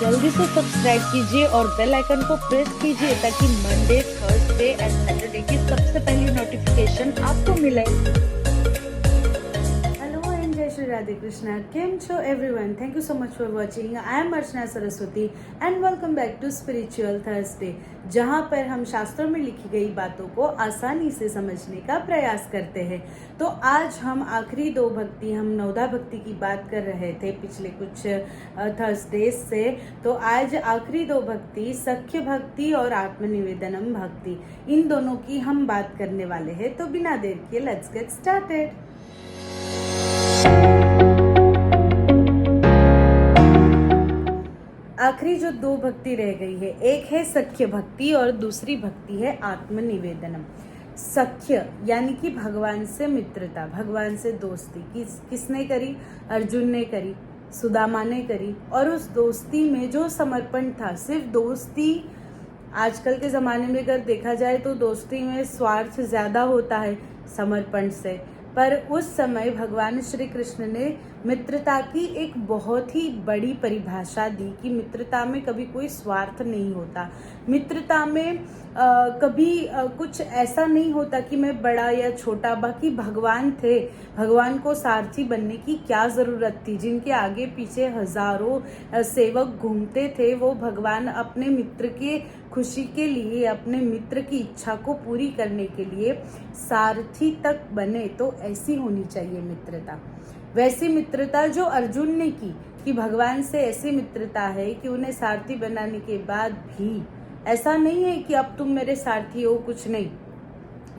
जल्दी से सब्सक्राइब कीजिए और बेल आइकन को प्रेस कीजिए ताकि मंडे, थर्सडे एंड सैटरडे की सबसे पहली नोटिफिकेशन आपको मिले। Hello and Jai Shri Radhe Krishna. Kem cho everyone. Thank you so much for watching. I am Archana Saraswati and welcome back to Spiritual Thursday, जहाँ पर हम शास्त्रों में लिखी गई बातों को आसानी से समझने का प्रयास करते हैं। तो आज हम आखिरी दो भक्ति, हम नवदा भक्ति की बात कर रहे थे पिछले कुछ थर्सडेज से। तो आज आखिरी दो भक्ति, सख्य भक्ति और आत्मनिवेदनम भक्ति, इन दोनों की हम बात करने वाले हैं। तो बिना देर के लेट्स गेट स्टार्टेड। आखिरी जो दो भक्ति रह गई है, एक है सख्य भक्ति और दूसरी भक्ति है आत्मनिवेदनम। सख्य यानी कि भगवान से मित्रता, भगवान से दोस्ती किसने करी? अर्जुन ने करी, सुदामा ने करी। और उस दोस्ती में जो समर्पण था, सिर्फ दोस्ती, आजकल के ज़माने में अगर देखा जाए तो दोस्ती में स्वार्थ ज़्यादा होता है समर्पण से, पर उस समय भगवान श्री कृष्ण ने मित्रता की एक बहुत ही बड़ी परिभाषा दी कि मित्रता में कभी कोई स्वार्थ नहीं होता। मित्रता में कभी कुछ ऐसा नहीं होता कि मैं बड़ा या छोटा। बाकी भगवान थे, भगवान को सारथी बनने की क्या ज़रूरत थी? जिनके आगे पीछे हजारों सेवक घूमते थे, वो भगवान अपने मित्र के खुशी के लिए, अपने मित्र की इच्छा को पूरी करने के लिए सारथी तक बने। तो ऐसी होनी चाहिए मित्रता, वैसी मित्रता जो अर्जुन ने की, कि भगवान से ऐसी मित्रता है कि उन्हें सारथी बनाने के बाद भी ऐसा नहीं है कि अब तुम मेरे सारथी हो, कुछ नहीं।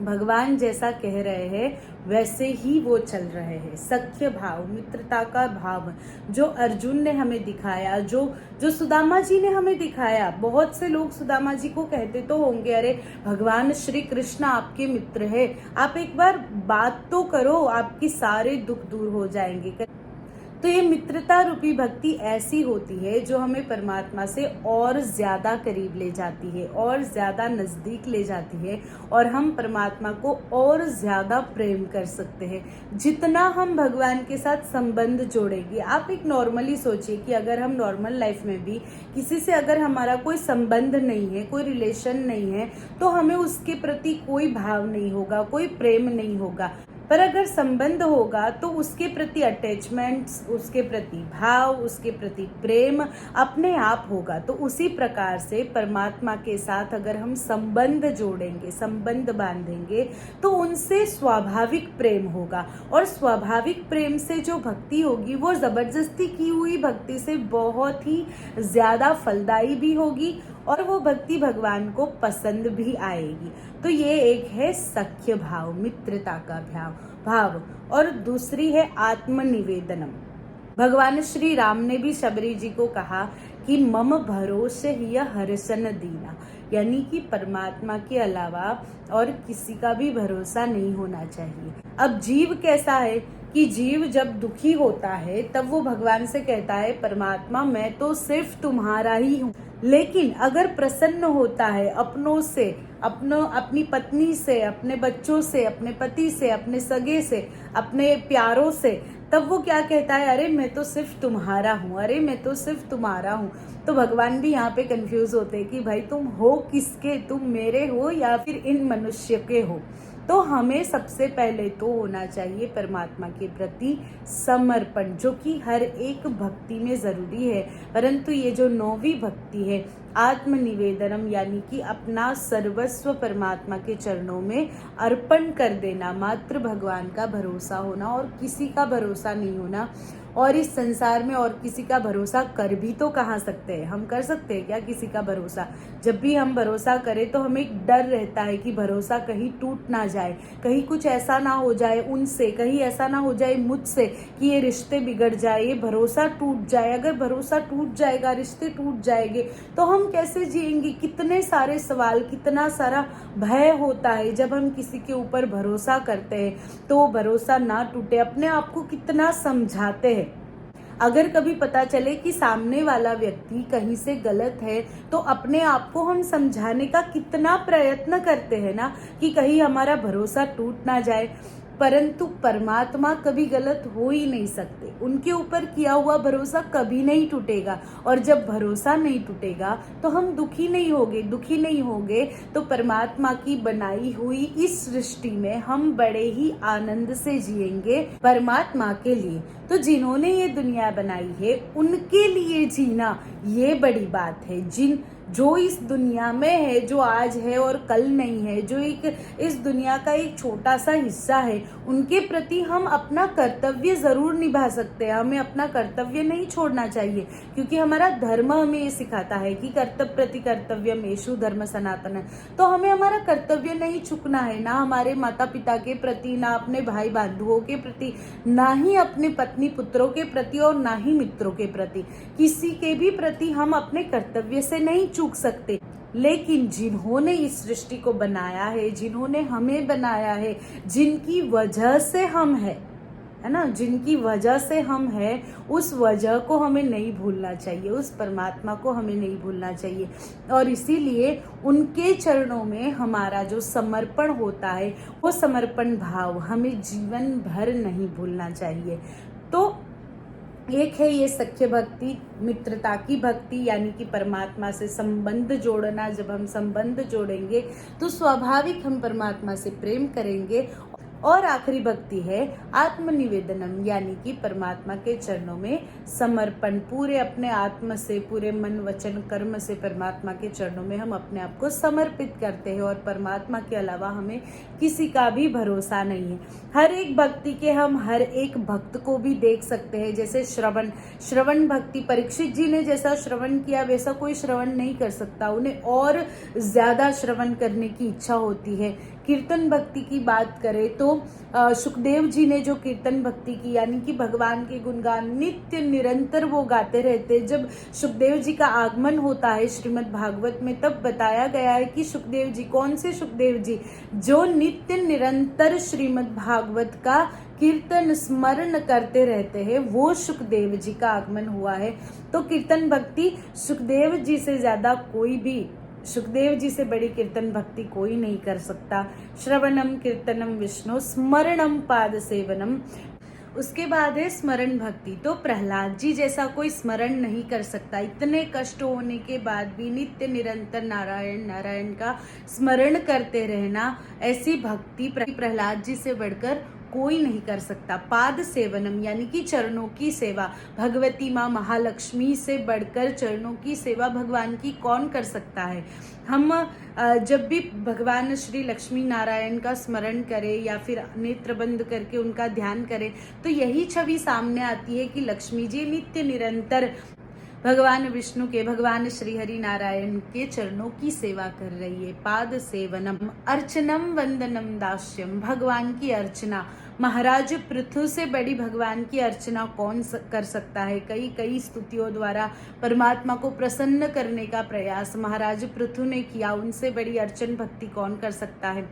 भगवान जैसा कह रहे हैं वैसे ही वो चल रहे हैं। सख्य भाव, मित्रता का भाव जो अर्जुन ने हमें दिखाया, जो सुदामा जी ने हमें दिखाया। बहुत से लोग सुदामा जी को कहते तो होंगे, अरे भगवान श्री कृष्ण आपके मित्र है, आप एक बार बात तो करो, आपकी सारे दुख दूर हो जाएंगे। तो ये मित्रता रूपी भक्ति ऐसी होती है जो हमें परमात्मा से और ज्यादा करीब ले जाती है, और ज्यादा नजदीक ले जाती है, और हम परमात्मा को और ज्यादा प्रेम कर सकते हैं जितना हम भगवान के साथ संबंध जोड़ेंगे। आप एक नॉर्मली सोचिए कि अगर हम नॉर्मल लाइफ में भी किसी से अगर हमारा कोई संबंध नहीं है, कोई रिलेशन नहीं है, तो हमें उसके प्रति कोई भाव नहीं होगा, कोई प्रेम नहीं होगा। पर अगर संबंध होगा तो उसके प्रति अटैचमेंट्स, उसके प्रति भाव, उसके प्रति प्रेम अपने आप होगा। तो उसी प्रकार से परमात्मा के साथ अगर हम संबंध जोड़ेंगे, संबंध बांधेंगे, तो उनसे स्वाभाविक प्रेम होगा। और स्वाभाविक प्रेम से जो भक्ति होगी वो जबरदस्ती की हुई भक्ति से बहुत ही ज्यादा फलदायी भी होगी, और वो भक्ति भगवान को पसंद भी आएगी। तो ये एक है सख्य भाव, मित्रता का भाव। और दूसरी है आत्मनिवेदनम। भगवान श्री राम ने भी शबरी जी को कहा कि मम भरोसे ही हर्षन दीना, यानी कि परमात्मा के अलावा और किसी का भी भरोसा नहीं होना चाहिए। अब जीव कैसा है कि जीव जब दुखी होता है तब वो भगवान से कहता है, परमात्मा मैं तो सिर्फ तुम्हारा ही हूँ। लेकिन अगर प्रसन्न होता है अपनों से, अपनी पत्नी से, अपने बच्चों से, अपने पति से, अपने सगे से, अपने प्यारों से, तब वो क्या कहता है, अरे मैं तो सिर्फ तुम्हारा हूँ, अरे मैं तो सिर्फ तुम्हारा हूँ। तो भगवान भी यहाँ पे कंफ्यूज होते हैं कि भाई तुम हो किसके, तुम मेरे हो या फिर इन मनुष्य के हो। तो हमें सबसे पहले तो होना चाहिए परमात्मा के प्रति समर्पण, जो कि हर एक भक्ति में जरूरी है। परंतु ये जो नौवीं भक्ति है आत्मनिवेदनम, यानी कि अपना सर्वस्व परमात्मा के चरणों में अर्पण कर देना, मात्र भगवान का भरोसा होना और किसी का भरोसा नहीं होना। और इस संसार में और किसी का भरोसा कर भी तो कहाँ सकते हैं? हम कर सकते हैं क्या किसी का भरोसा? जब भी हम भरोसा करें तो हमें एक डर रहता है कि भरोसा कहीं टूट ना जाए, कहीं कुछ ऐसा ना हो जाए उनसे, कहीं ऐसा ना हो जाए मुझसे कि ये रिश्ते बिगड़ जाए, ये भरोसा टूट जाए। अगर भरोसा टूट जाएगा, रिश्ते टूट जाएंगे, तो हम कैसे जिएंगे? कितने सारे सवाल, कितना सारा भय होता है जब हम किसी के ऊपर भरोसा करते हैं। तो भरोसा ना टूटे, अपने आप को कितना समझाते हैं। अगर कभी पता चले कि सामने वाला व्यक्ति कहीं से गलत है, तो अपने आप को हम समझाने का कितना प्रयत्न करते हैं ना, कि कहीं हमारा भरोसा टूट ना जाए। परंतु परमात्मा कभी गलत हो ही नहीं सकते। उनके ऊपर किया हुआ भरोसा कभी नहीं टूटेगा, और जब भरोसा नहीं टूटेगा तो हम दुखी नहीं होंगे तो परमात्मा की बनाई हुई इस सृष्टि में हम बड़े ही आनंद से जिएंगे परमात्मा के लिए। तो जिन्होंने ये दुनिया बनाई है उनके लिए जीना ये बड़ी बात है। जो इस दुनिया में है, जो आज है और कल नहीं है, जो इस दुनिया का एक छोटा सा हिस्सा है, उनके प्रति हम अपना कर्तव्य जरूर निभा सकते हैं। हमें अपना कर्तव्य नहीं छोड़ना चाहिए, क्योंकि हमारा धर्म हमें ये सिखाता है कि कर्तव्य प्रति कर्तव्यम एषु धर्म सनातन। तो हमें हमारा कर्तव्य नहीं चुकना है, ना हमारे माता पिता के प्रति, ना अपने भाई बंधुओं के प्रति, ना ही अपने पत्नी पुत्रों के प्रति, और ना ही मित्रों के प्रति। किसी के भी प्रति हम अपने कर्तव्य से नहीं चूक सकते। लेकिन जिन्होंने इस सृष्टि को बनाया है, जिन्होंने हमें बनाया है, जिनकी वजह से हम है ना, जिनकी वजह से हम हैं, उस वजह को हमें नहीं भूलना चाहिए, उस परमात्मा को हमें नहीं भूलना चाहिए। और इसीलिए उनके चरणों में हमारा जो समर्पण होता है, वो समर्पण भाव हमें जीवन भर नहीं भूलना चाहिए। तो एक है ये सख्य भक्ति, मित्रता की भक्ति, यानी कि परमात्मा से संबंध जोड़ना। जब हम संबंध जोड़ेंगे तो स्वाभाविक हम परमात्मा से प्रेम करेंगे। और आखिरी भक्ति है आत्मनिवेदनम, यानी कि परमात्मा के चरणों में समर्पण। पूरे अपने आत्म से, पूरे मन वचन कर्म से परमात्मा के चरणों में हम अपने आप को समर्पित करते हैं। और परमात्मा के अलावा हमें किसी का भी भरोसा नहीं है। हर एक भक्ति के हम हर एक भक्त को भी देख सकते हैं। जैसे श्रवण भक्ति, परीक्षित जी ने जैसा श्रवण किया वैसा कोई श्रवण नहीं कर सकता, उन्हें और ज्यादा श्रवण करने की इच्छा होती है। कीर्तन भक्ति की बात करें तो सुखदेव जी ने जो कीर्तन भक्ति की, यानी कि भगवान के गुणगान नित्य निरंतर वो गाते रहते। जब सुखदेव जी का आगमन होता है श्रीमद् भागवत में, तब बताया गया है कि सुखदेव जी, कौन से सुखदेव जी, जो नित्य निरंतर श्रीमद् भागवत का कीर्तन स्मरण करते रहते हैं, वो सुखदेव जी का आगमन हुआ है। तो कीर्तन भक्ति सुखदेव जी से ज्यादा कोई भी, सुखदेव जी से बड़ी कीर्तन भक्ति कोई नहीं कर सकता। श्रवणम कीर्तनम विष्णु स्मरणम पाद सेवनम। उसके बाद है स्मरण भक्ति। तो प्रहलाद जी जैसा कोई स्मरण नहीं कर सकता। इतने कष्ट होने के बाद भी नित्य निरंतर नारायण नारायण का स्मरण करते रहना, ऐसी भक्ति प्रहलाद जी से बढ़कर कोई नहीं कर सकता। पाद सेवनम, यानी कि चरणों की सेवा। भगवती माँ महालक्ष्मी से बढ़कर चरणों की सेवा भगवान की कौन कर सकता है। हम जब भी भगवान श्री लक्ष्मी नारायण का स्मरण करें या फिर नेत्र बंद करके उनका ध्यान करें, तो यही छवि सामने आती है कि लक्ष्मी जी नित्य निरंतर भगवान विष्णु के, भगवान श्री हरि नारायण के चरणों की सेवा कर रही है। पाद सेवनम, अर्चनम वंदनम दास्यम, भगवान की अर्चना। महाराज पृथु से बड़ी भगवान की अर्चना कौन कर सकता है। कई स्तुतियों द्वारा परमात्मा को प्रसन्न करने का प्रयास महाराज पृथु ने किया, उनसे बड़ी अर्चन भक्ति कौन कर सकता है।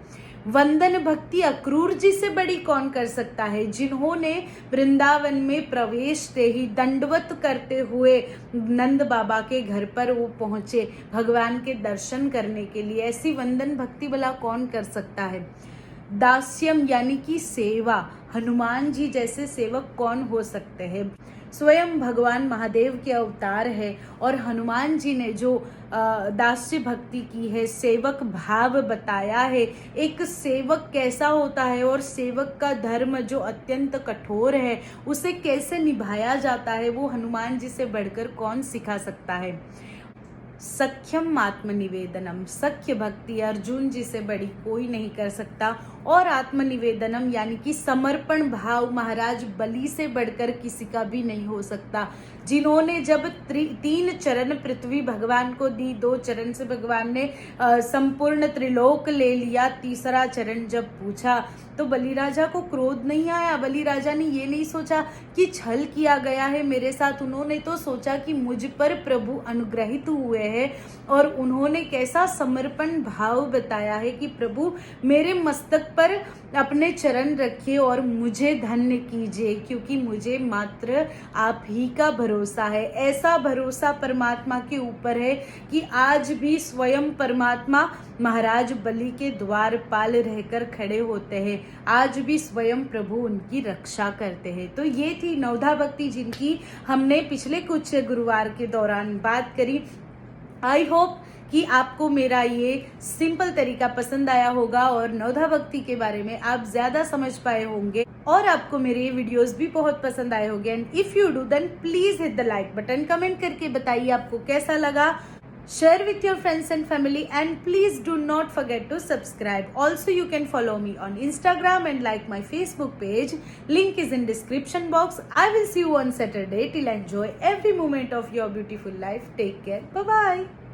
वंदन भक्ति अक्रूर जी से बड़ी कौन कर सकता है, जिन्होंने वृंदावन में प्रवेश से ही दंडवत करते हुए नंद बाबा के घर पर वो पहुंचे भगवान के दर्शन करने के लिए। ऐसी वंदन भक्ति भला कौन कर सकता है। दास्यम, यानी कि सेवा। हनुमान जी जैसे सेवक कौन हो सकते हैं। स्वयं भगवान महादेव के अवतार है, और हनुमान जी ने जो दास्य भक्ति की है, सेवक भाव बताया है। एक सेवक कैसा होता है और सेवक का धर्म जो अत्यंत कठोर है, उसे कैसे निभाया जाता है, वो हनुमान जी से बढ़कर कौन सिखा सकता है। सख्यम आत्मनिवेदनम, सख्य भक्ति अर्जुन जी से बड़ी कोई नहीं कर सकता। और आत्मनिवेदनम, यानी कि समर्पण भाव महाराज बलि से बढ़कर किसी का भी नहीं हो सकता। जिन्होंने जब 3 चरण पृथ्वी भगवान को दी, 2 चरण से भगवान ने संपूर्ण त्रिलोक ले लिया, तीसरा चरण जब पूछा तो बलि राजा को क्रोध नहीं आया। बलि राजा ने ये नहीं सोचा कि छल किया गया है मेरे साथ, उन्होंने तो सोचा कि मुझ पर प्रभु अनुग्रहित हुए हैं, और उन्होंने कैसा समर्पण भाव बताया है कि प्रभु मेरे मस्तक पर अपने चरण रखिए और मुझे धन्य कीजिए, क्योंकि मुझे मात्र आप ही का भरोसा है। ऐसा भरोसा परमात्मा के ऊपर है कि आज भी स्वयं परमात्मा महाराज बलि के द्वारपाल रहकर खड़े होते हैं, आज भी स्वयं प्रभु उनकी रक्षा करते हैं। तो ये थी नवधा भक्ति जिनकी हमने पिछले कुछ गुरुवार के दौरान बात करी। आई होप कि आपको मेरा ये सिंपल तरीका पसंद आया होगा और नवधा भक्ति के बारे में आप ज्यादा समझ पाए होंगे और आपको मेरे ये वीडियोस भी बहुत पसंद आए होंगे। And if you do then please hit the like button, comment करके बताइए आपको कैसा लगा, share with your friends and family, and please do not forget to subscribe. Also you can follow me on Instagram and like my Facebook page, link is in description box. I will see you on Saturday. Till enjoy every moment of your beautiful life. Take care. Bye bye.